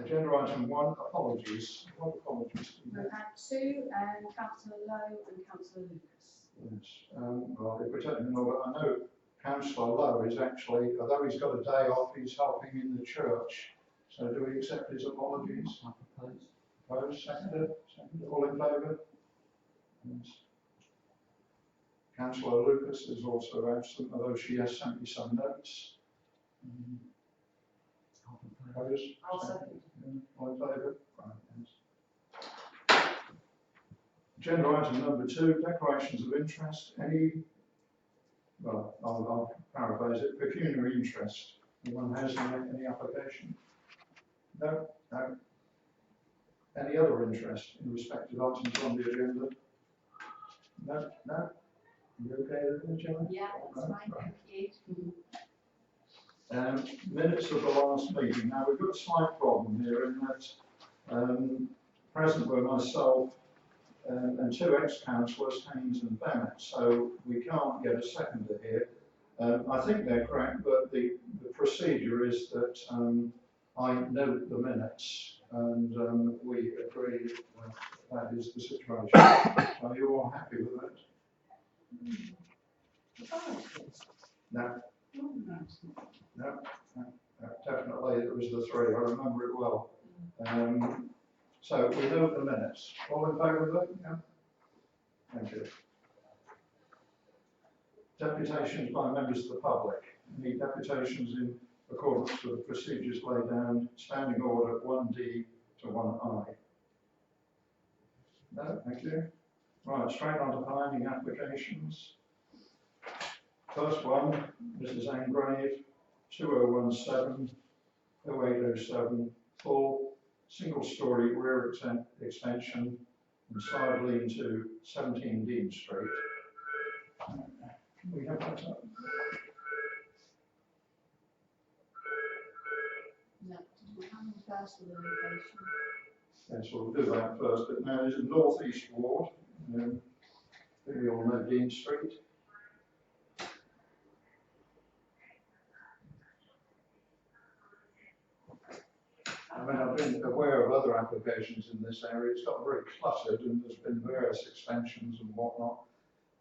Agenda item 1, apologies. What apologies? We've had 2, Councillor Lowe and Councillor Lucas. Yes. Well, if we're taking an order, I know Councillor Lowe is actually, although he's got a day off, he's helping in the church. So do we accept his apologies? I propose. Opposed? Seconded? Seconded. All in favour? Yes. Councillor Lucas is also absent, although she has sent me some notes. Opposed? I'll second. All in favour? Right, yes. Agenda item number 2, declarations of interest. Any, well, I'll paraphrase it, pecuniary interest. Anyone has any application? No? No? Any other interest in respect of items on the agenda? No? No? You okay with it, Gemma? Yeah, that's fine, thank you. Minutes of the last meeting. Now, we've got a slight problem here in that present were myself and 2 ex-councillors, Haynes and Bennett, so we can't get a seconder here. I think they're correct, but the procedure is that I note the minutes and we agree that is the situation. Are you all happy with that? No. No, definitely it was the 3, I remember it well. So we note the minutes. All in favour of that? Yeah. Thank you. Deputations by members of the public. Any deputations in accordance with the procedures laid down, standing order 1D to 1I? No, thank you. Right, straight on to finding applications. First one, Mrs. Angrave, 2017, 0807, full single-storey rear extension and side lean to 17 Dean Street. We have that up. No, we haven't first the location. Yes, we'll do that first, but now this is North East Ward. We all know Dean Street. I mean, I've been aware of other applications in this area. It's got very cluttered and there's been various extensions and whatnot.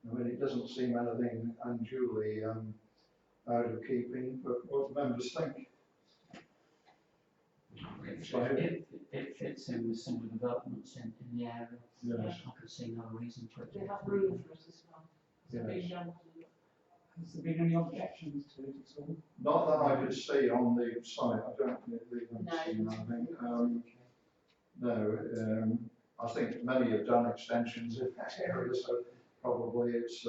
I mean, it doesn't seem anything unduly out of keeping, but what do members think? It fits in with some of the developments in the area. Yes. I could see no reason for it. They have room for it as well. Yes. Has there been any objections to it at all? Not that I could see on the site. I don't think we've seen anything. No, I think many have done extensions in that area, so probably it's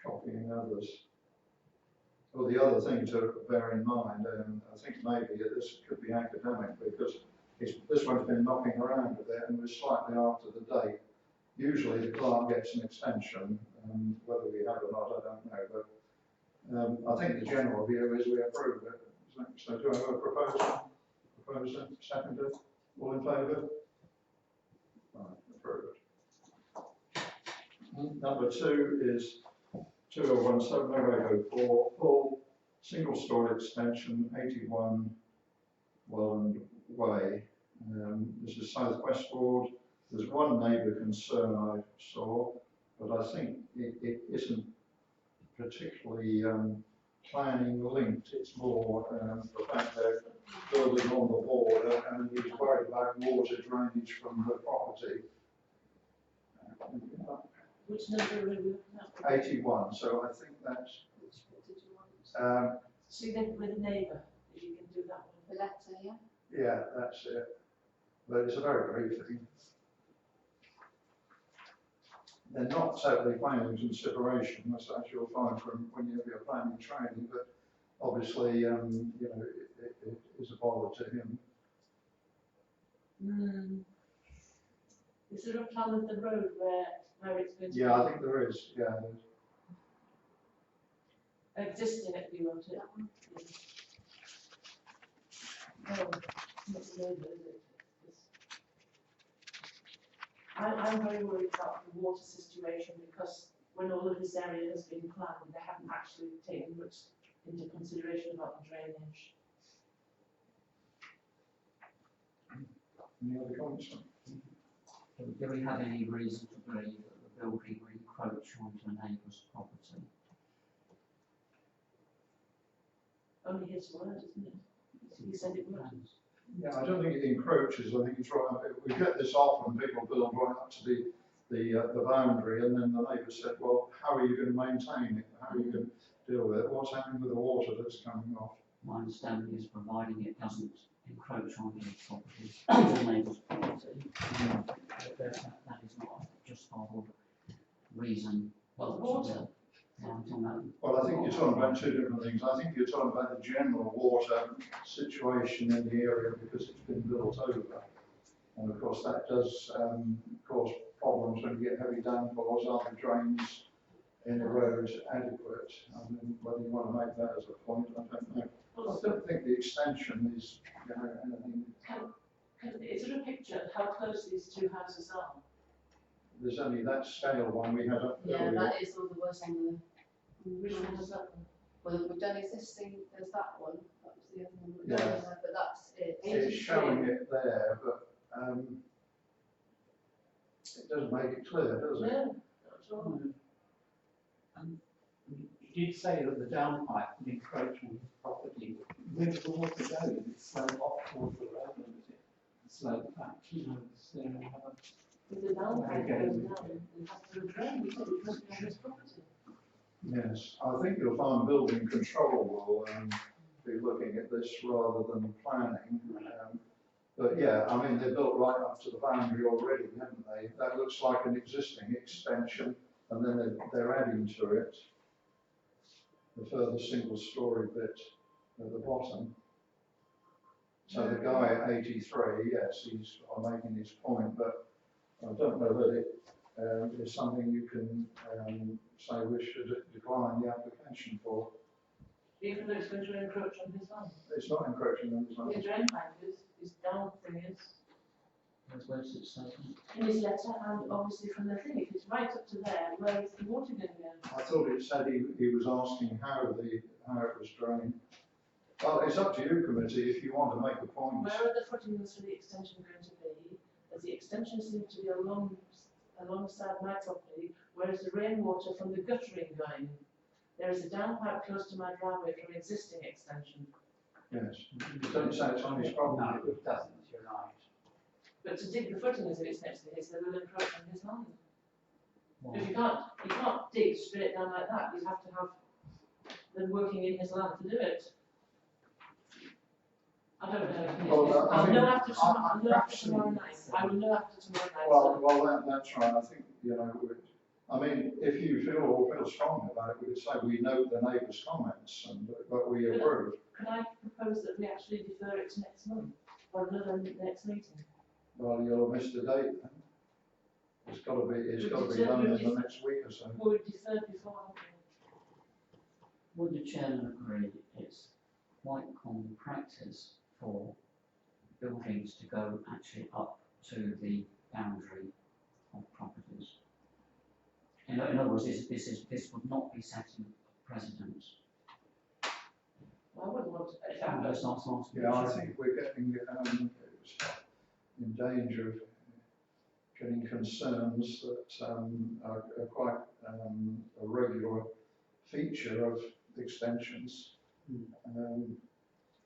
copying others. Well, the other thing to bear in mind, I think maybe this could be academic because this one's been knocking around a bit and was slightly after the date. Usually the clerk gets an extension, whether we have or not, I don't know, but I think the general view is we approve it. So do I have a proposal? Proposer, seconded, all in favour? Right, approved. Number 2 is 2017 004, full single-storey extension, 81 Welland Way. This is South West Ward. There's one neighbour concern I saw, but I think it isn't particularly planning linked. It's more the fact they're building on the border and he's worried about water drainage from the property. Which number are we looking at? 81, so I think that's... So you live with a neighbour, if you can do that one. The letter, yeah? Yeah, that's it. But it's a very brief thing. They're not totally planning consideration, as you'll find from when you have your planning training, but obviously, you know, it is a bother to him. Is there a plan of the road where it's going to be? Yeah, I think there is, yeah. Existing, if you want it. That one? Oh, not the neighbour, is it? I'm very worried about the water situation because when all of this area has been planned, they haven't actually taken much into consideration about the drainage. Any other comments? Do we have any reason to believe that the building will encroach onto a neighbour's property? Only his word, isn't it? He said it would. Yeah, I don't think it encroaches. I think it's right up. We get this often. People build right up to the boundary, and then the neighbour said, "Well, how are you going to maintain it? How are you going to deal with it? What's happening with the water that's coming off?" My understanding is providing it doesn't encroach on the property, the neighbour's property, that is not a justifiable reason. Well, water. Well, I think you're talking about two different things. I think you're talking about the general water situation in the area because it's been built over. And of course that does cause problems when you get heavy downpours. Are the drains in the road adequate? I mean, whether you want to make that as a point, I don't know. I don't think the extension is, you know, anything. Is there a picture of how close these two houses are? There's only that scale one we had up Yeah, earlier. that is all the worst on the. Which one was that one? Well, we've done existing, there's that one, that was the other one. we've Yeah. done there, But that's it. It's showing it there, but it doesn't make it clear, does it? No, not at all. You did say that the downpipe would encroach on his property. Where does the water go? Is it slow off towards the road, or is it slow back? You know, is there another? If the downpipe goes down, we have to drain, we said it must be on his property. Yes, I think you'll find building control will be looking at this rather than planning. But yeah, I mean, they're built right up to the boundary already, haven't they? That looks like an existing extension, and then they're adding to it the further single-storey bit at the bottom. So the guy at 83, yes, he's making his point, but I don't know that it is something you can say we should decline the application for. Even though it's going to encroach on his land. It's not encroaching on his The land. drain pipe is, his down thing is. Where's it say? In his letter, and obviously from the thing, if it's right up to there, where is the water going to go? I thought it said he was asking how it was drained. Well, it's up to you, committee, if you want to make a point. Where are the footings for the extension going to be? As the extension seems to be alongside my property, where is the rainwater from the guttering going? There is a downpipe close to my driveway from existing extension. Yes. It doesn't say it's on his property. No, it doesn't, you're right. But to dig the footings if it's next to his, they will encroach on his land. Well, Because you can't dig straight down like that. You have to have them working in his land to do it. I don't know. Well, I I'll mean, know after tomorrow. I'll know after perhaps- tomorrow night. I will know after tomorrow night. Well, that's right. I think, you know, I mean, if you feel strongly about it, we could say we note the neighbours' comments, but we approve. Could I propose that we actually defer it to next month or another next meeting? Well, you'll have missed the date then. It's got to be done in the next week or so. Well, we've deferred before, haven't we? would the chairman agree it's quite common practice for buildings to go actually up to the boundary of properties? In other words, this would not be setting precedent. I wouldn't want to. Let's not ask. Yeah, I think we're getting in danger of getting concerns that are quite a regular feature of extensions.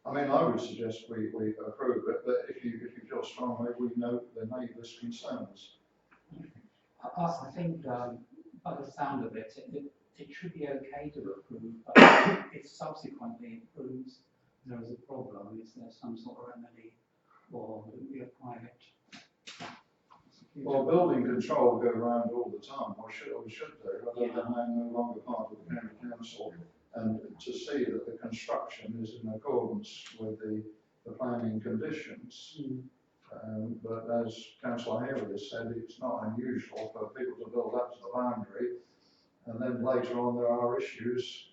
I mean, I would suggest we approve it, but if you feel strongly, we note the neighbours' concerns. I think, by the sound of it, it should be okay to approve, but if subsequently it proves there is a problem, is there some sort of remedy, or would it be a private? Well, building control go around all the time, or should do, rather than they're no longer part of the county council, and to see that the construction is in accordance with the planning conditions. But as Councillor Haley has said, it's not unusual for people to build up to the boundary, and then later on there are issues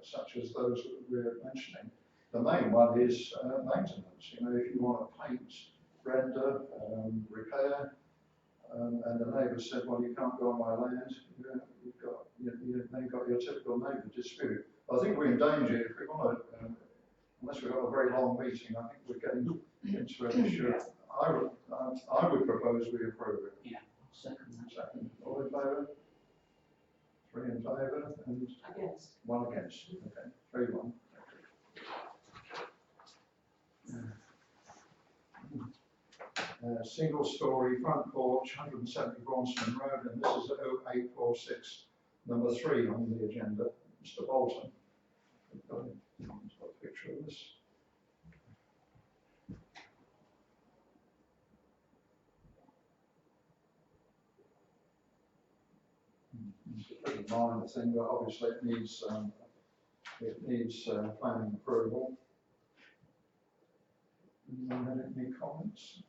such as those that we're mentioning. The main one is maintenance. You know, if you want to paint, render, repair, and the neighbour said, well, you can't go on my land, you've then got your typical neighbour dispute. I think we're in danger if we want to, unless we've got a very long meeting, I think we're getting into an issue. I I would propose we approve it. Yeah, second that. Second, all in favour? 3 in favour and Against. 1 against. Okay, 3-1. Single story front porch, 170 Bronston Road, and this is 0846, number 3 on the agenda. Mr. Bolton. Got a picture of this. It's a pretty minor thing, but obviously it needs planning approval. Any comments?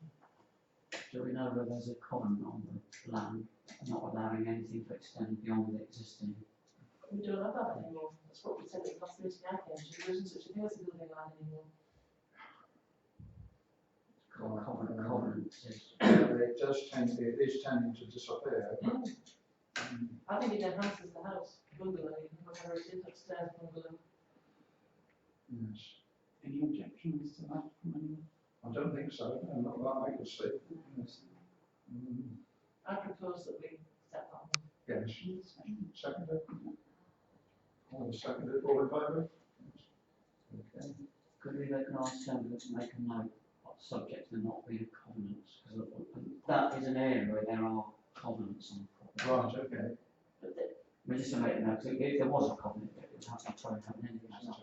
Do we know whether there's a covenant on the land, not allowing anything to extend beyond the existing? We don't have that anymore. That's what we said at the last meeting I came to. There isn't such a thing as a building line anymore. Covenant exists. It is tending to disappear. I think it enhances the house, bungalow, whatever it is, upstairs bungalow. Yes. Any objections to that from anyone? I don't think so, no, not that I can see. Yes. I propose that we accept that one. Yes. Seconded? All seconded, all in favour? Okay. Could we recognise somebody to make a note of subject to not being covenants? Because that is an area where there are covenants on property. Right, okay. But the, We just to make a note, so if there was a covenant, it would have to try and have anything else.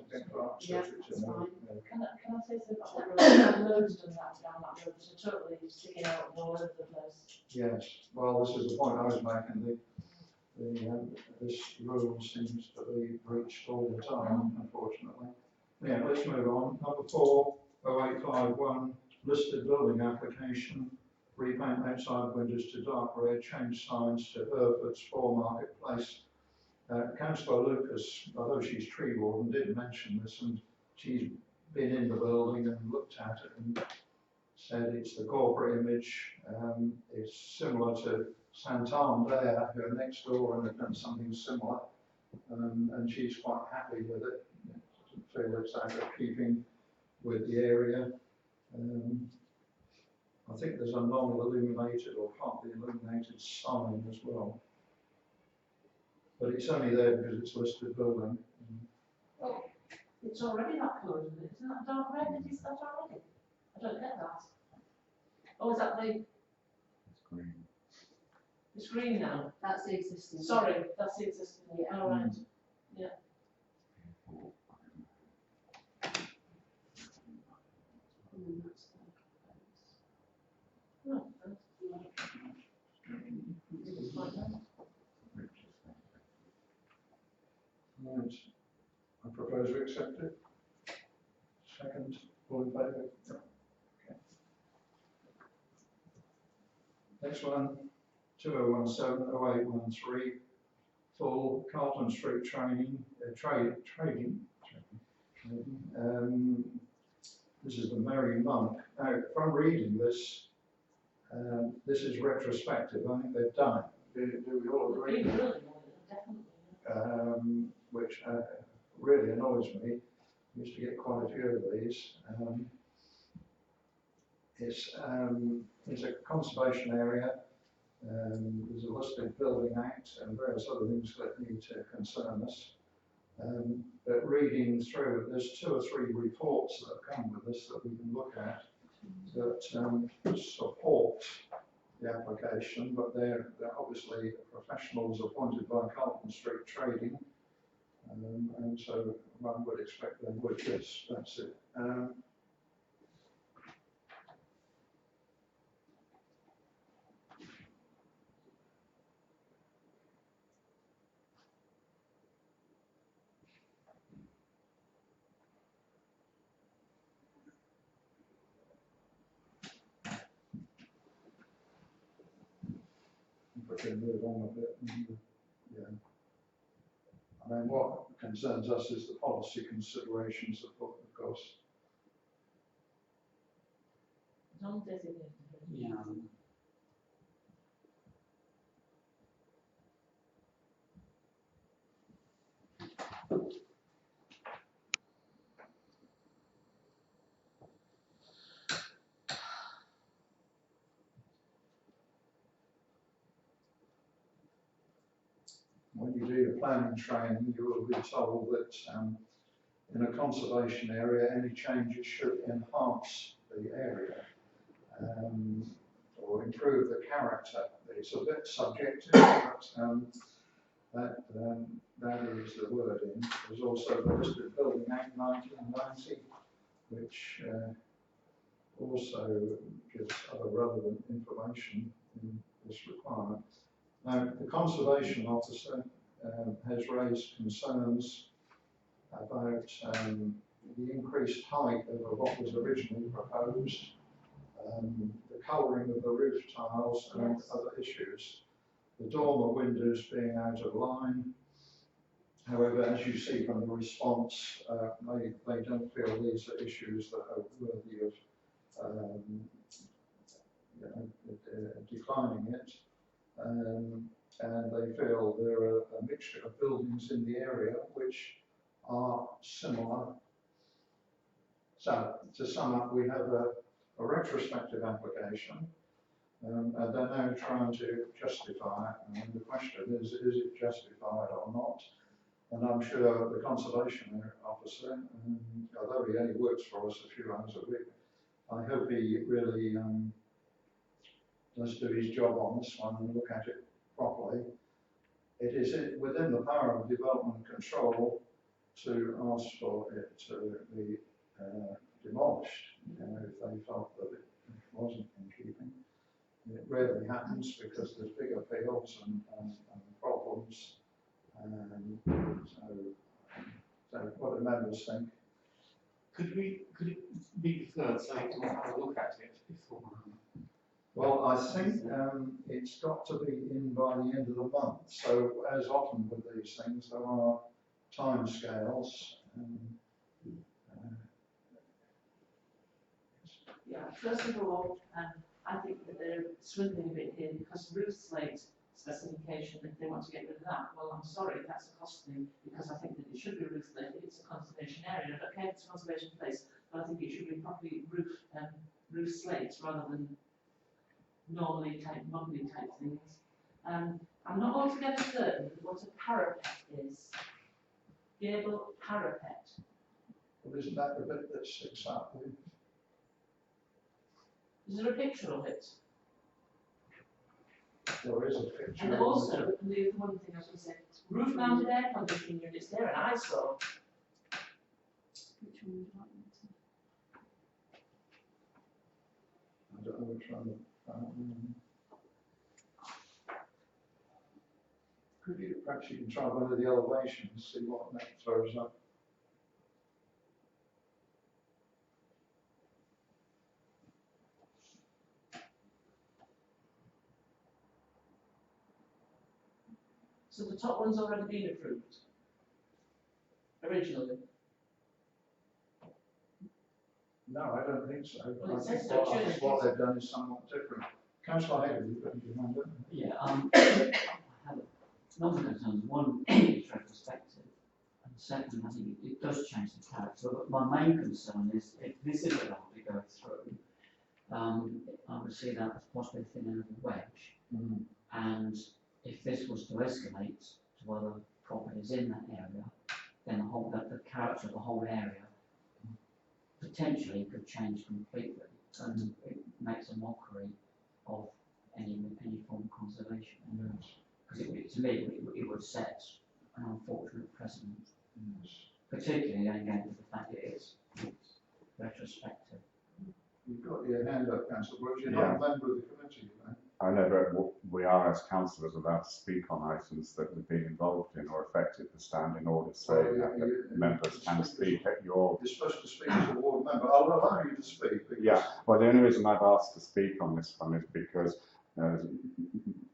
Yeah, that's fine. can I say something about that road? Loads done that down that road, which are totally sticking out all over the place. Yes, well, this is the point I was making. This rule seems to be breached all the time, unfortunately. Yeah, let's move on. Number 4, 0851, listed building application, repaint outside windows to dark red, change signs to Hereford's 4 Marketplace. Councillor Lucas, although she's tree warden, did mention this, and she's been in the building and looked at it and said it's the corporate image. It's similar to Santander, who are next door and have done something similar, and she's quite happy with it. Doesn't feel it's out of keeping with the area. I think there's a non-illuminated or partly illuminated sign as well. But it's only there because it's a listed building. Well, it's already that colour, isn't it? Isn't that dark red? Is that already? I don't get that. Oh, is that the? It's green. It's green now. That's the existing. Sorry, that's the existing. Yeah. All right. Yeah. And that's No, it's fine now. Right. I propose we accept it. Second, all in favour? Yeah. Okay. Next one, 2017 0813, full Carlton Street trading. This is the Merry Monk. Now, from reading this, this is retrospective. I think they've done it. Do we all agree? Green building, definitely. Which really annoys me. Used to get quite a few of these. It's a conservation area. There's a listed building act and various other things that need to concern us. But reading through, there's 2 or 3 reports that have come with this that we can look at that support the application, but they're obviously professionals appointed by Carlton Street Trading, and so one would expect they would. Yes, that's it. If we can move on a bit. Yeah. I mean, what concerns us is the policy considerations, of course. Non-designated. Yeah. when you do your planning training, you will be told that in a conservation area, any changes should enhance the area or improve the character. It's a bit subjective, but that is the wording. There's also the Listed Building Act 1990, which also gives other relevant information in this requirement. Now, the Conservation Officer has raised concerns about the increased height over what was originally proposed, the colouring of the roof tiles and other issues. The dormer windows being out of line. However, as you see from the response, they don't feel these are issues that are worthy of declining it. And they feel there are a mixture of buildings in the area which are similar. So, to sum up, we have a retrospective application, and they're now trying to justify it. And the question is it justified or not? And I'm sure the Conservation Officer, although he only works for us a few hours a week, I hope he really does do his job on this one and look at it properly. It is within the power of development control to ask for it to be demolished, if they felt that it wasn't in keeping. It rarely happens because there's bigger fields and problems. So what do members think? Could it be preferred saying to have a look at it before? Well, I think it's got to be in by the end of the month. So as often with these things, there are time scales. Yeah, first of all, I think that they're swindling a bit here because roof slate specification, if they want to get rid of that, well, I'm sorry, that's a cost thing because I think that it should be roof slate if it's a conservation area. Okay, it's a conservation place, but I think it should be properly roof slate rather than normally muddly type things. I'm not altogether certain what a parapet is. Gable parapet. Well, isn't that the bit that sticks out? Is there a picture of it? There is a picture. And also, the one thing I was going to say, roof-mounted air conditioning units, they're an eyesore. Which one would you like me to? I don't know which one. Could you, perhaps you can try one of the elevations, see what that throws up. So the top one's already been approved? Originally? No, I don't think so. Well, it I think says so, I think what they've done is somewhat different. Councillor Hagley, you've got your hand up. Yeah, I have a number of concerns. One is retrospective, and second, I think it does change the character. But my main concern is if this is allowed to go through, I would see that as possibly a thin end of a wedge. And if this was to escalate to other properties in that area, then the character of the whole area potentially could change completely, and it makes a mockery of any form of conservation. Because to me, it would set an unfortunate precedent, particularly again with the fact it's retrospective. You've got your hand up, Councillor Brookes. You're not a member of the committee, right? I know, but we are as councillors allowed to speak on items that we've been involved in or affected the standing order, so members can speak at your... You're supposed to speak as a ward member. I'll allow you to speak. Yeah, well, the only reason I've asked to speak on this one is because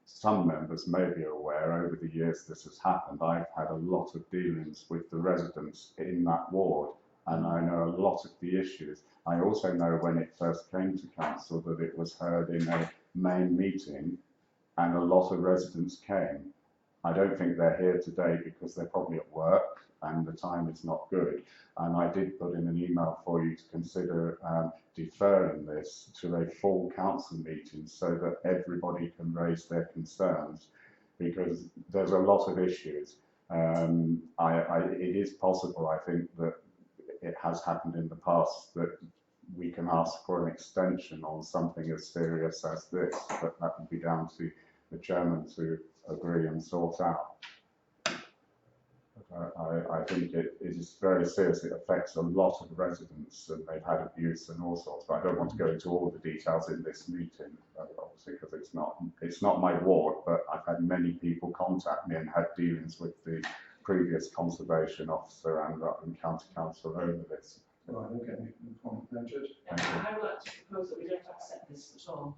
some members may be aware over the years this has happened. I've had a lot of dealings with the residents in that ward, and I know a lot of the issues. I also know when it first came to council that it was heard in a main meeting and a lot of residents came. I don't think they're here today because they're probably at work and the time is not good. And I did put in an email for you to consider deferring this to a full council meeting so that everybody can raise their concerns. because there's a lot of issues. It is possible, I think, that it has happened in the past that we can ask for an extension on something as serious as this, but that would be down to the chairman to agree and sort out. I think it is very serious. It affects a lot of residents, and they've had abuse and all sorts. But I don't want to go into all the details in this meeting, obviously, because it's not my ward. But I've had many people contact me and had dealings with the previous conservation officer and Rutland County Council over this. Right, okay, point noted. I would like to propose that we don't accept this at all,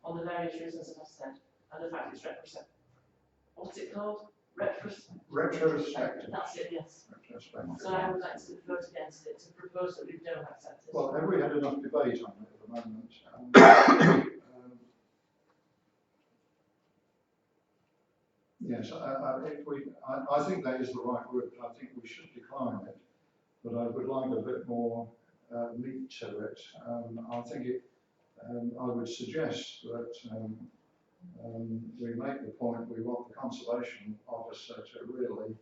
on the various reasons that I've said, and the fact it's retrospective. What's it called? Retrospective. That's it, yes. Retrospective. So I would like to vote against it, to propose that we don't accept this. Well, have we had enough debate on it at the moment? Yes, I think that is the right route. I think we should decline it, but I would like a bit more meat to it. I think I would suggest that we make the point we want the conservation officer to really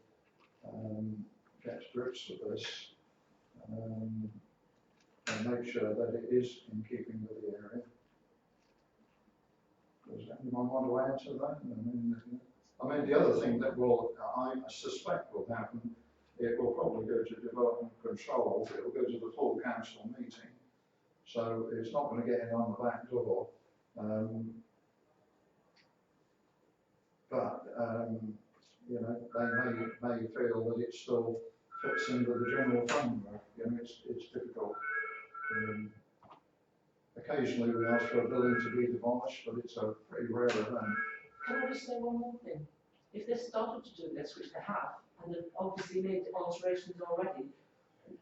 get to grips with this and make sure that it is in keeping with the area. Does anyone want to add to that? I mean, the other thing that I suspect will happen, it will probably go to development control. It will go to the full council meeting, so it's not going to get in on the back door. But you know, they may feel that it still fits into the general framework. You know, it's difficult. Occasionally we ask for a building to be demolished, but it's a pretty rare event. Can I just say one more thing? If they've started to do this, which they have, and they've obviously made alterations already,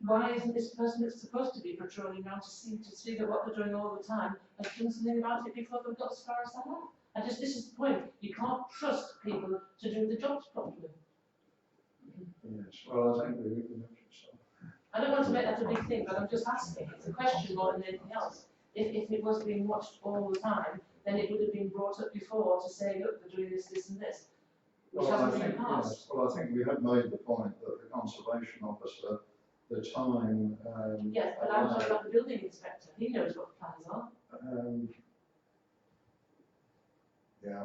why isn't this person that's supposed to be patrolling around to see that what they're doing all the time has done something about it before they've got as far as they have? This is the point. You can't trust people to do the jobs properly. Yes, well, I think we so. I don't want to make that a big thing, but I'm just asking. It's a question more than anything else. If it was being watched all the time, then it would have been brought up before to say, look, they're doing this, this and this, which hasn't been passed. Yes, well, I think we have made the point that the conservation officer, the time... yes, but I'm talking about the building inspector. He knows what the plans are. Yeah.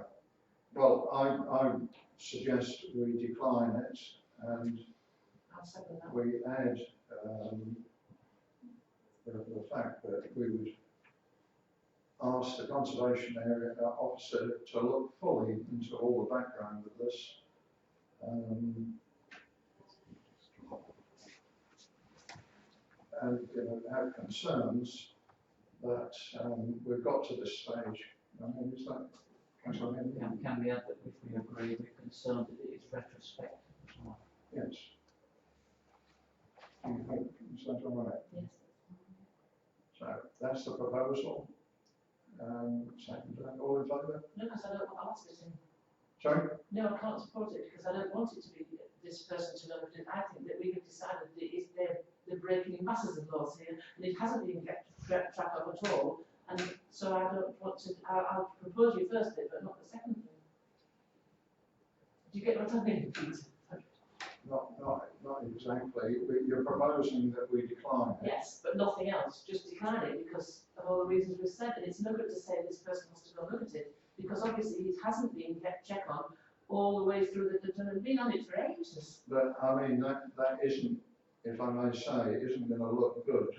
Well, I suggest we decline it and I'll second that. we add the fact that we would ask the conservation area officer to look fully into all the background of this. And have concerns that we've got to this stage. I mean, is that... Can we add that if we agree, we're concerned that it is retrospective as well? Yes. Is that all right? Yes. So that's the proposal. Second, all in favour? No, because I don't want to ask it in. Sorry? No, I can't support it because I don't want it to be this person to know it. I think that we have decided that they're breaking masses of laws here and it hasn't been kept track of at all. And so I don't want to, I'll propose you first bit, but not the second thing. Do you get what I mean, Peter? Not exactly. You're proposing that we decline it. Yes, but nothing else. Just decline it because of all the reasons we've said. And it's no good to say this person has to go look at it because obviously it hasn't been kept check on all the way through the and been on it for ages. But I mean, that isn't, if I may say, isn't going to look good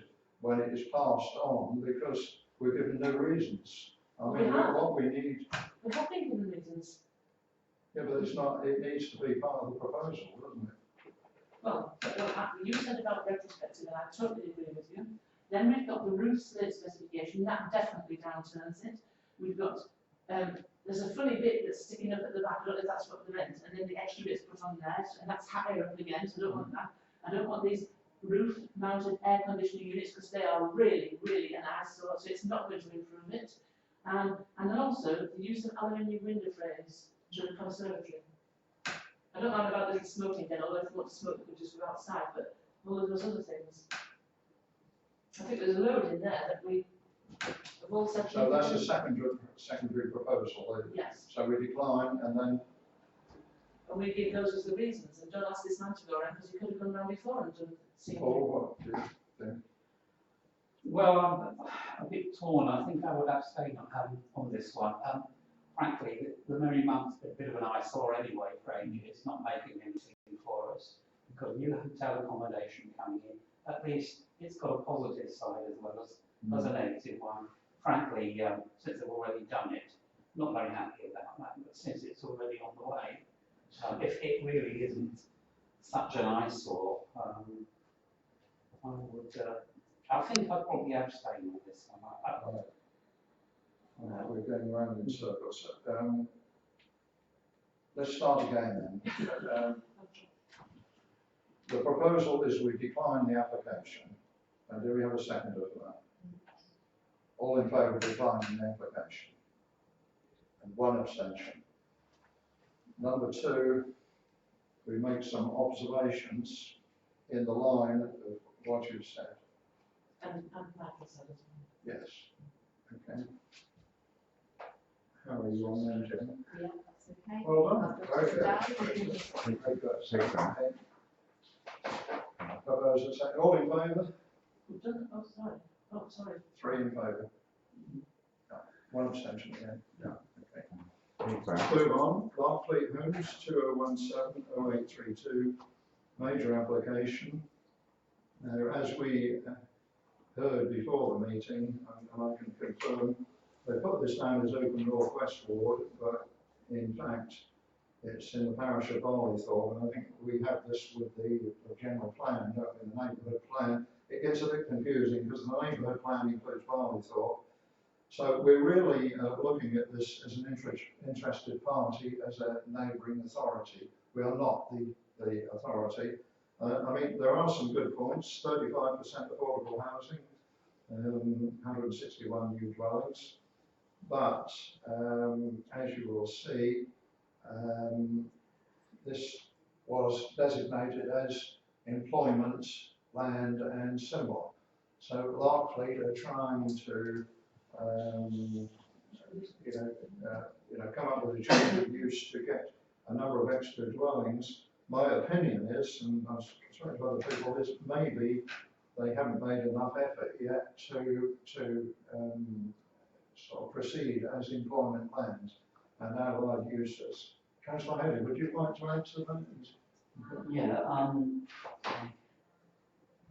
when it is passed on because we're given no reasons. I mean, what we need. We have been given reasons. Yeah, but it's not. It needs to be part of the proposal, doesn't it? Well, you said about retrospective, and I totally agree with you. Then we've got the roof slate specification, that definitely downturns it. We've got, there's a funny bit that's sticking up at the back, I don't know if that's what they meant, and then the extra bit's put on there, and that's higher up again, so I don't want that. I don't want these roof-mounted air conditioning units because they are really, really an eyesore, so it's not going to improve it. And then also the use of aluminium window frames to the conservatory. I don't mind about the smoking then, although if you want to smoke, you can just go outside, but all of those other things. I think there's a load in there that we have all said. So that's a secondary proposal. Yes. So we decline and then and it goes as the reasons, and don't ask this man to go around, because he could have gone round before and done seen. Paul, what do you think? Well, I'm a bit torn. I think I would abstain on this one. Frankly, the Merry Month's a bit of an eyesore anyway for ages. It's not making anything for us. We've got new hotel accommodation coming in. At least it's got a positive side as well as a negative one. Frankly, since they've already done it, not very happy about that, but since it's already on the way, if it really isn't such an eyesore, I think I'd probably abstain on this one. We're going around in circles. Let's start again then. The proposal is we decline the application. And do we have a seconder for that? All in favour of declining the application? And one abstention. Number two, we make some observations in the line of what you've said. And Michael said as well. Yes. Okay. How are you on there, Jim? Yeah, that's okay. Well done. I've Very got it good. down. Very good. Second. Have those a second. All in favour? We've done, oh, sorry. Oh, sorry. 3 in favour. No. One abstention again. Yeah. Okay. Okay. Move on. Larkfleet Homes, 2017-0832, major application. Now, as we heard before the meeting, and I can confirm, they put this down as Oakham North West Ward, but in fact, it's in the parish of Barleythorpe, and I think we have this with the general plan, don't we, the neighbourhood plan. It gets a bit confusing because the neighbourhood plan includes Barleythorpe. So we're really looking at this as an interested party, as a neighbouring authority. We are not the authority. I mean, there are some good points: 35% affordable housing, 161 new dwellings. But as you will see, this was designated as employment, land and similar. So Larkfleet are trying to come up with a change of use to get a number of extra dwellings. My opinion is, and I'm sorry to other people, is maybe they haven't made enough effort yet to sort of proceed as employment land and allied uses. Councillor Haley, would you like to add to that? Yeah,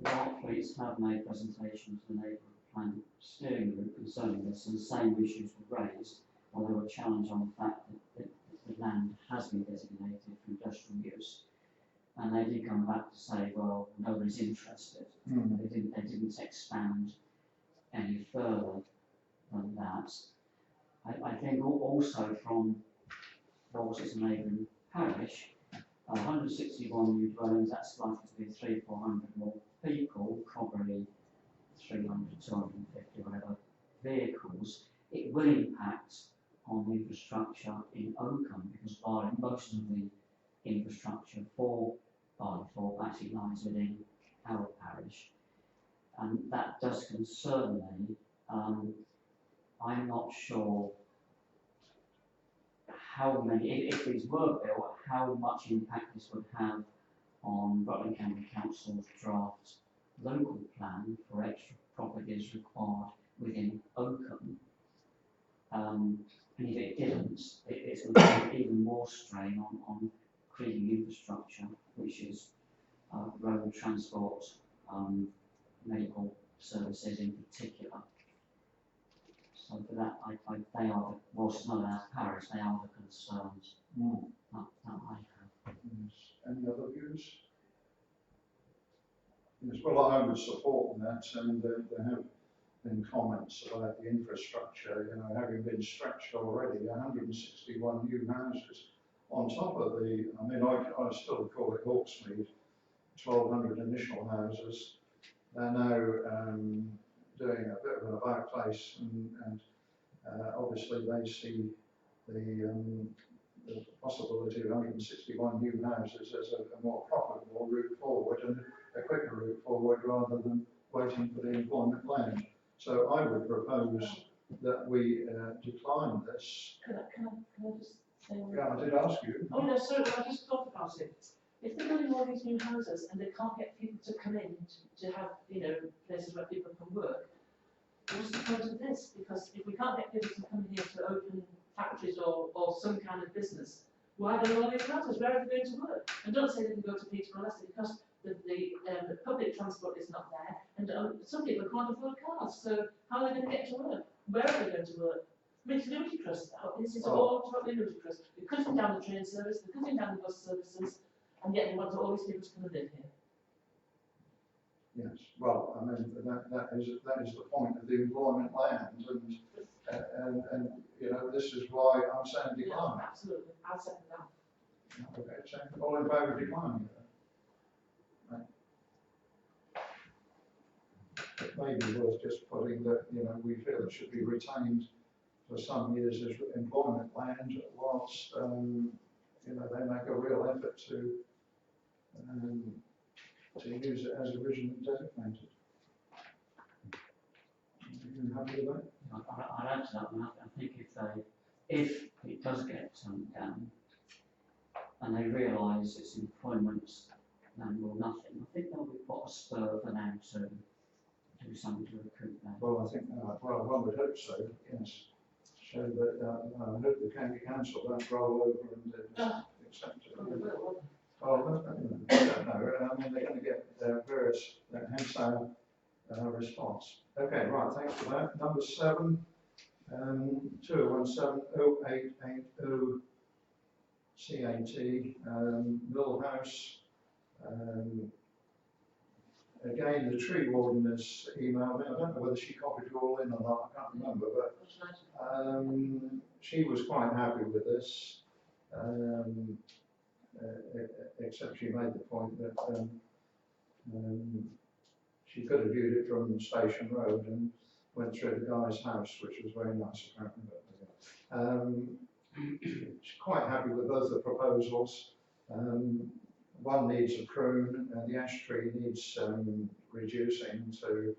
Barclays have made presentations to the neighbourhood plan steering group concerning this, and the same issues were raised, while there were challenged on the fact that the land has been designated for industrial use. And they did come back to say, well, nobody's interested. They didn't expand any further than that. I think also from Brookes' neighbouring parish, 161 new dwellings, that's likely to be 300-400 more people, probably 300, 250, whatever vehicles. It will impact on the infrastructure in Oakham, because most of the infrastructure for Barleythorpe actually lies within our parish, and that does concern me. I'm not sure how many, if these were built, how much impact this would have on Rutland County Council's draft local plan for extra properties required within Oakham. And if it didn't, it's going to put even more strain on creating infrastructure, which is road transport, medical services in particular. So for that, they are, whilst it's not in our parish, they are the concerns that I have. Any other views? Yes, well, I would support that, and there have been comments about the infrastructure, having been stretched already, 161 new houses on top of the, I mean, I still call it Hawksmead, 1,200 initial houses. They're now doing a bit of an about face, and obviously they see the possibility of 161 new houses as a more profitable route forward and a quicker route forward rather than waiting for the employment land. So I would propose that we decline this. Can I just Yeah, I did ask you. Oh, no, sorry, I just thought about it. If they're building all these new houses and they can't get people to come in to have, you know, places where people can work, what's the point of this? Because if we can't get people to come here to open factories or some kind of business, why are there all these houses? Where are they going to work? And don't say they can go to Peterborough or Leicester because the public transport is not there, and some people can't afford cars. So how are they going to get to work? Where are they going to work? I mean, it's ludicrous. This is all totally ludicrous. They're cutting down the train service, they're cutting down the bus services, and yet they want all these people to come and live here. Yes, well, I mean, that is the point of the employment land, and you know, this is why I'm saying decline. Yeah, absolutely. I'll second that. Okay, so all in favour of declining it? It may be worth just putting that, you know, we feel it should be retained for some years as employment land whilst, you know, they make a real effort to use it as originally designated. Are you happy with that? I'd add to that one. I think if it does get down and they realise it's employment land or nothing, I think there'll be quite a spur for them to do something to recruit them. Well, I think, well, one would hope so, yes. So that, I hope the county council don't roll over and just accept it. Well, I don't know. I mean, they're going to get various, hence our response. Okay, right, thanks for that. Number 7, 2017-0880 CAT, Mill House. Again, the tree warden has emailed me. I don't know whether she copied you all in or not, I can't remember, but she was quite happy with this, except she made the point that she could have viewed it from Station Road and went through the guy's house, which was very nice apparently. But, she's quite happy with both the proposals. One needs a prune and the ash tree needs reducing to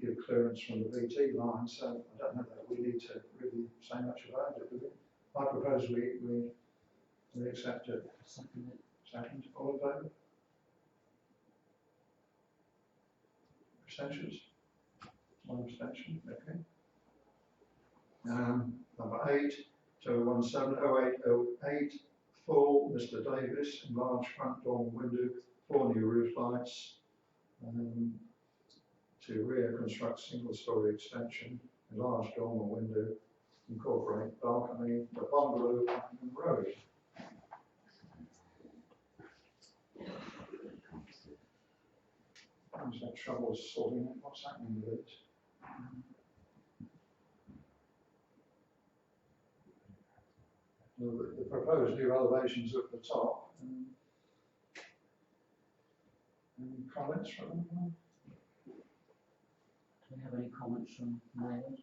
give clearance from the BT line. So I don't know that we need to really say much about it, do we? I propose we accept it. Second, all in favour? Abstentions? One abstention, okay. Number 8, 2017-0808, full, Mr Davis, enlarged front door window, 4 new roof lights, to rear construct single storey extension, enlarged dormer window, incorporate balcony, the bungalow, Oakham Road. I'm having trouble sorting out what's happening with it. The proposed new elevations at the top. Any comments from anyone? Do we have any comments from neighbours?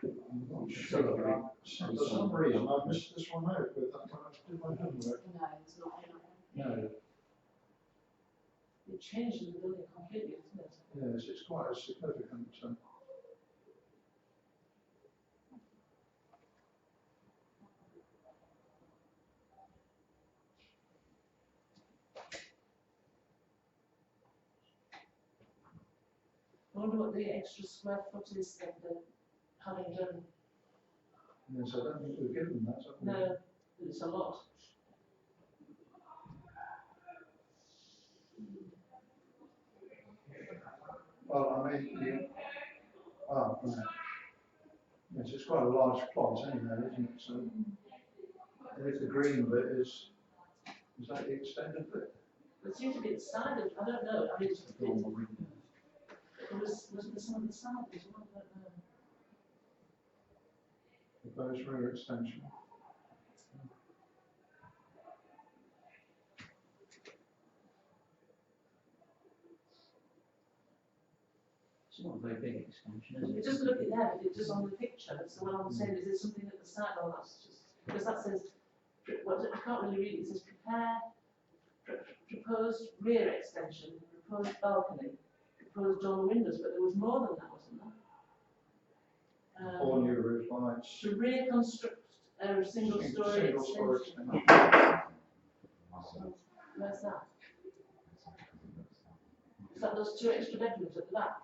I'm not sure. For some reason I missed this one out with that when I did my homework. No, it's not in there. No. It changes the building completely, isn't it? Yes, it's quite a significant. I wonder what the extra square foot is that they're having done. Yes, I don't think we've given that. Have we? No, it's a lot. Well, I mean, right. Yes, it's quite a large plot anyhow, isn't it? So, if the green bit is that the extended bit? It seems to be the side of, I don't know, I mean, wasn't there some on the side as well? I don't know. Proposed rear extension. It's not a very big extension, is it? It doesn't look it there, but it does on the picture. So what I'm saying is there's something at the side, or that's just, because that says, well, I can't really read it. It says proposed rear extension, proposed balcony, proposed dormer windows, but there was more than that, wasn't there? 4 new roof lights. To reconstruct A single story Single story extension. extension. Where's that? Is that those 2 extra bedrooms at the back?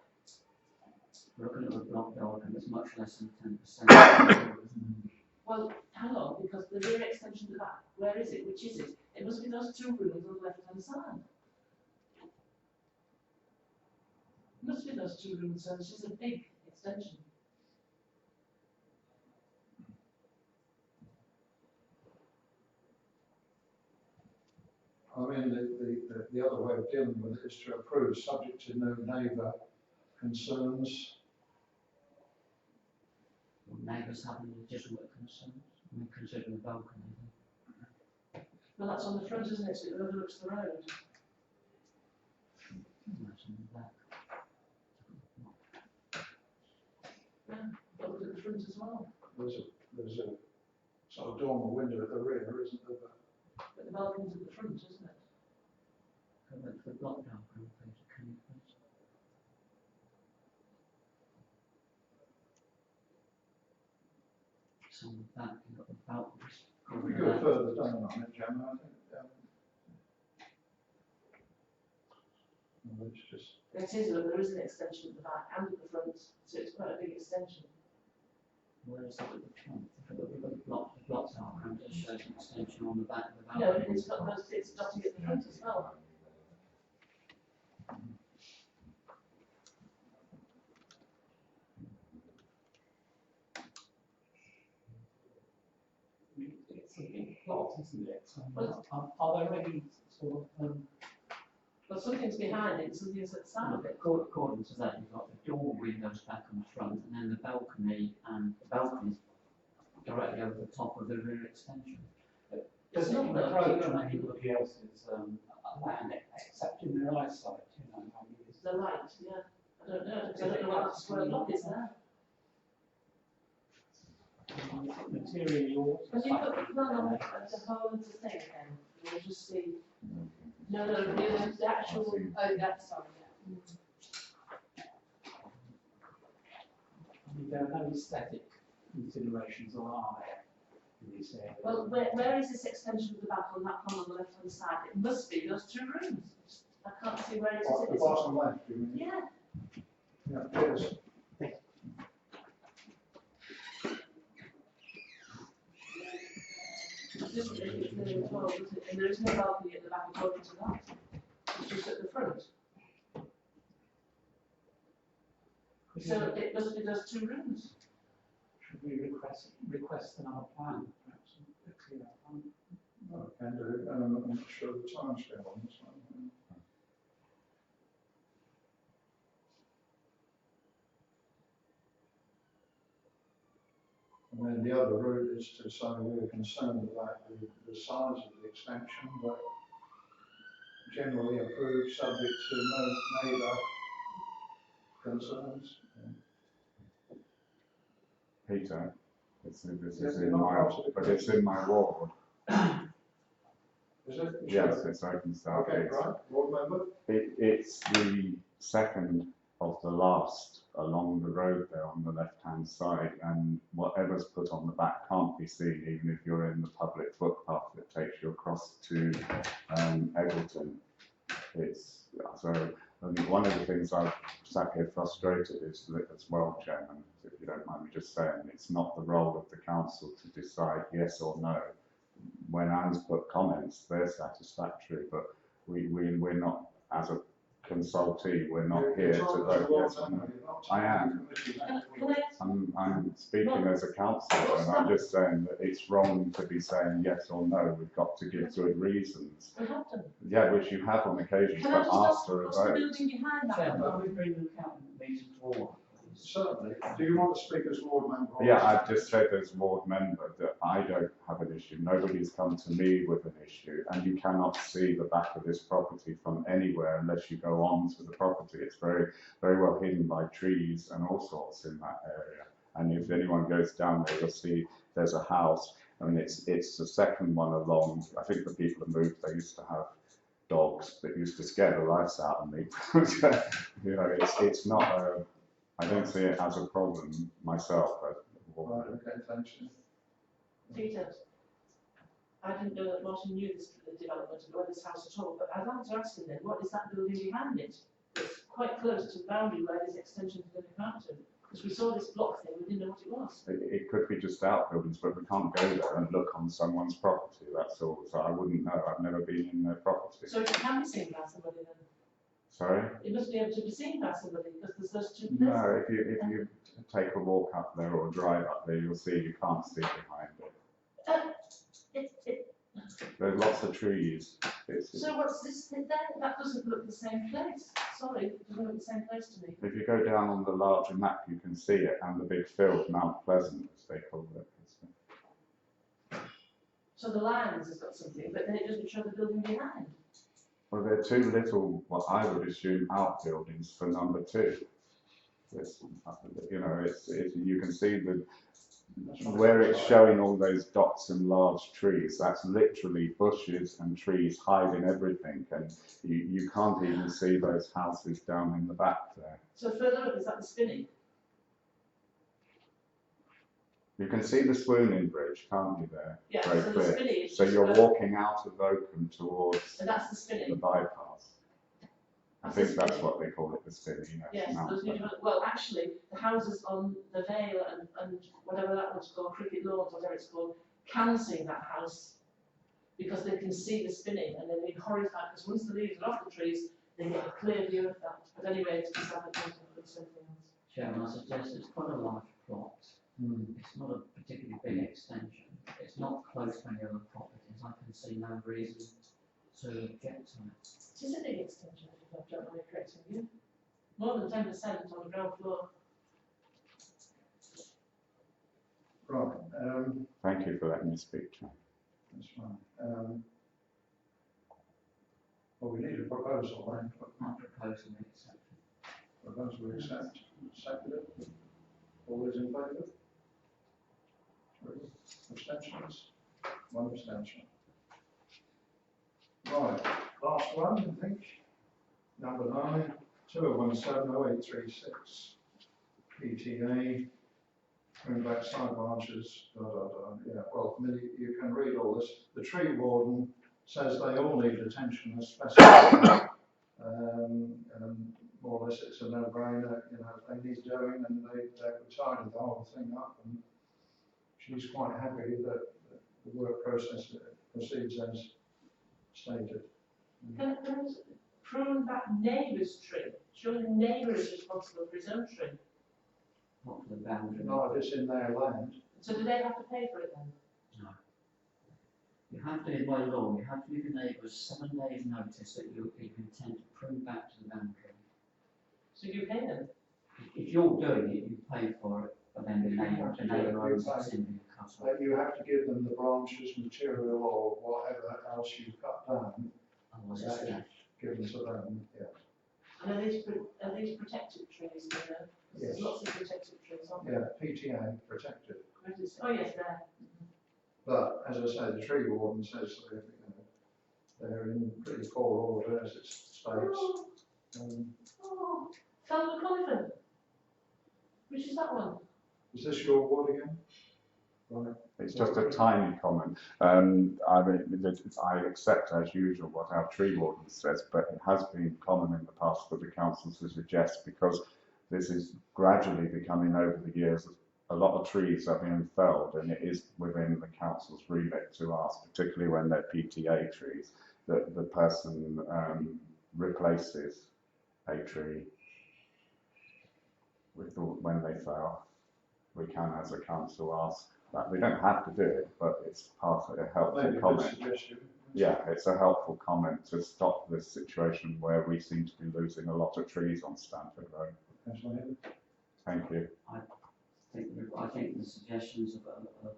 Looking at the block dog, and it's much less than 10%. Well, hang on, because the rear extension at the back, where is it? Which is it? It must be those 2 rooms on the left-hand side. It must be those 2 rooms, so this is a big extension. I mean, the other way of dealing with it is to approve subject to no neighbour concerns. Neighbours having legitimate concerns, I mean, considering the balcony. Well, that's on the front, isn't it? So it overlooks the road. That's on the back. Yeah, but look at the front as well. There's a sort of dormer window at the rear, isn't there? But the balcony's at the front, isn't it? Go back to the block diagram, please, can you please? So on the back, you've got the balconies. Could we go further down on it, Gemma? I think. Well, it's just. It is, look, there is an extension at the back and at the front, so it's quite a big extension. Where is it at the front? If we've got the block diagram, it shows an extension on the back of the No, balcony. it's got those, it's dotting at the front as well. It's a big plot, isn't it? Well, Are there any sort of, But something's behind it, something's at the side of it. According to that, you've got the door windows back on the front, and then the balcony, and the balcony's directly over the top of the rear extension. does So it you've got a encroach huge on amount of- anybody else's land except in their eyesight, you know, I mean, The light, yeah. I don't know, because I don't know what that square block is there. it's materially altered. Can you put the plan on the whole of the thing again? We'll just see. No, the actual, Oh, that's sorry, yeah. I mean, there are no aesthetic considerations or are there in this area? well, where is this extension of the back on that plan on the left-hand side? It must be those 2 rooms. I can't see where it is. At the bottom left, you mean? Yeah, Yeah, it is. it's just, it's nearly 12, isn't it? And there is no balcony at the back according to that. It's just at the front. So it must be those 2 rooms. Should we request another plan, perhaps, a clearer plan? I can do. I'm not sure the timescale on this one. And then the other route is to say we're concerned about the size of the extension, but generally approved subject to no neighbour concerns. Peter, this is Yes, in not my, part of the but it's in my ward. Is it? Yes, it's open south. Okay, right, board member? It's the second of the last along the road there on the left-hand side, and whatever's put on the back can't be seen even if you're in the public footpath that takes you across to Eggleton. It's so. And one of the things I've sat here frustrated is that as well, Chairman, if you don't mind me just saying, it's not the role of the council to decide yes or no. When Anne's put comments, they're satisfactory, but we're not, as a consultee, we're not here to vote yes or no. I am. I'm speaking as a councillor, and I'm just saying that it's wrong to be saying yes or no. We've got to give good reasons. We have done. Yeah, which you have on occasion, Can I but just ask, after a what's the vote. building behind that? Chairman, can we bring the accountant meeting to order, please? Certainly. Do you want to speak as ward member? Yeah, I've just said as ward member that I don't have an issue. Nobody's come to me with an issue, and you cannot see the back of this property from anywhere unless you go on to the property. It's very, very well hidden by trees and all sorts in that area. And if anyone goes down there, you'll see there's a house. I mean, it's the second one along. I think the people have moved. They used to have dogs that used to scare the life out of me. You know, it's not a. I don't see it as a problem myself. Right, okay, thanks. Peter, I didn't know that Martin knew this development or this house at all, but I'd like to ask him then, what is that building behind it? It's quite close to the boundary where this extension is going to come to. Because we saw this block thing, we didn't know what it was. It could be just outbuildings, but we can't go there and look on someone's property, that's all. So I wouldn't know, I've never been in their property. So it can be seen by somebody then? Sorry? It must be able to be seen by somebody because there's those two No, places. if you take a walk up there or drive up there, you'll see you can't see behind it. There's lots of trees. So what's this thing there? That doesn't look the same place. Sorry, it doesn't look the same place to me. If you go down on the larger map, you can see it, and the big field, Mount Pleasant, as they call it. So the lines has got something, but then it doesn't show the building behind. Well, they're too little, what I would assume, outbuildings for number 2. It's, you know, you can see where it's showing all those dots and large trees. That's literally bushes and trees hiding everything, and you can't even see those houses down in the back there. So further up, is that the spinning? You can see the Swooning Bridge, can't you, there? Yeah, Very so the clear. spinning is So just you're where- walking out of Oakham towards And that's the the spinning. bypass. I That's think the that's spinning. what they call it, the spinning. Yes, Mount those new Pleasant. well, actually, the houses on the Vale and whatever that one's called, Cricket Lawns, whatever it's called, can see that house because they can see the spinning and they're being horrified because once the leaves are off the trees, they get a clear view of that. But anyway, it's beside the point of something else. Chairman, I suggest it's quite a large plot. It's not a particularly big extension. It's not close to any other properties. I can see no reason to object to it. It is a big extension, if I don't mind correcting you. More than 10% on the ground floor. Right, Thank you for letting me speak, Chair. that's fine. Well, we need a proposal then. My proposal is accepted. Proposal we accept, second it. All those in favour? 3 abstentions, 1 abstention. Right, last one, I think. Number 9, 2017-0836. PTA, coming back side branches, yeah, well, you can read all this. The tree warden says they all need attention as specified. And more or less it's a no-brainer, you know, they need doing and they would tidy the whole thing up, and she's quite happy that the work process proceeds as stated. Can I prune that neighbour's tree? Surely the neighbour is responsible for his own tree. Not for the boundary. No, if it's in their land, So do they have to pay for it then? No. You have to, by law, you have to give your neighbours 7 days notice that you intend to prune back to the boundary. So you pay them? If you're doing it, you pay for it, but then the neighbour owns it in the castle. but you have to give them the branches, material or whatever else you cut down, Otherwise it's left. give them to them, yeah. And are these protected trees, you know? There's Yes. lots of protected trees, aren't there? Yeah, PTA protected. Where is it? Oh yes, there. But as I say, the tree warden says that, you know, they're in pretty poor order as it states. Oh, oh, Fellow Conifer. Which is that one? Is this your ward again? Right. It's just a tiny comment. I mean, I accept as usual what our tree warden says, but it has been common in the past for the council to suggest, because this is gradually becoming over the years, a lot of trees are being felled, and it is within the council's remit to ask, particularly when they're PTA trees, that the person replaces a tree when they fell. We can, as a council, ask that. We don't have to do it, but it's part of a helpful Maybe a good comment. suggestion. Yeah, it's a helpful comment to stop this situation where we seem to be losing a lot of trees on Stanford Road. Councillor Hayward? Thank you. I think the suggestions are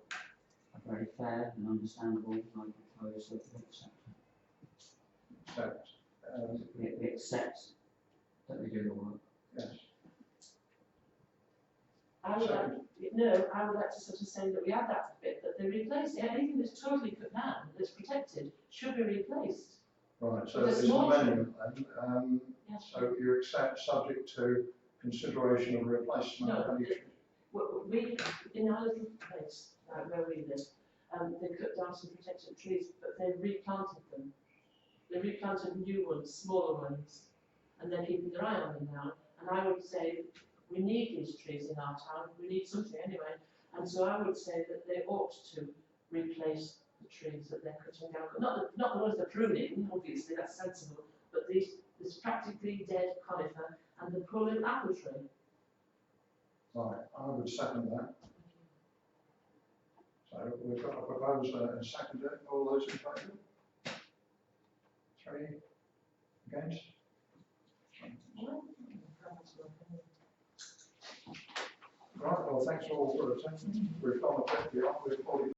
very fair and understandable, and I propose that we accept it. Accept. We accept that we do the work. Yes. I would like to sort of say that we add that bit, that they replace it. Anything that's totally cut down, that's protected, should be replaced. Right, so The it's an small tree. amendment then. Yes. So you accept subject to consideration of replacement No, of any tree? We, in our little place, where we live, they cut down some protected trees, but they replanted them. They replanted new ones, smaller ones, and they're keeping their eye on them now. And I would say we need these trees in our town. We need something anyway. And so I would say that they ought to replace the trees that they're cutting down. Not the ones they're pruning, obviously, that's sensible, but this practically dead conifer and the poor little apple tree. Right, I would second that. So we've got a proposer and seconder. All those in favour? 3 against? Right, well, thanks all for attending. We've gone a bit beyond, we've already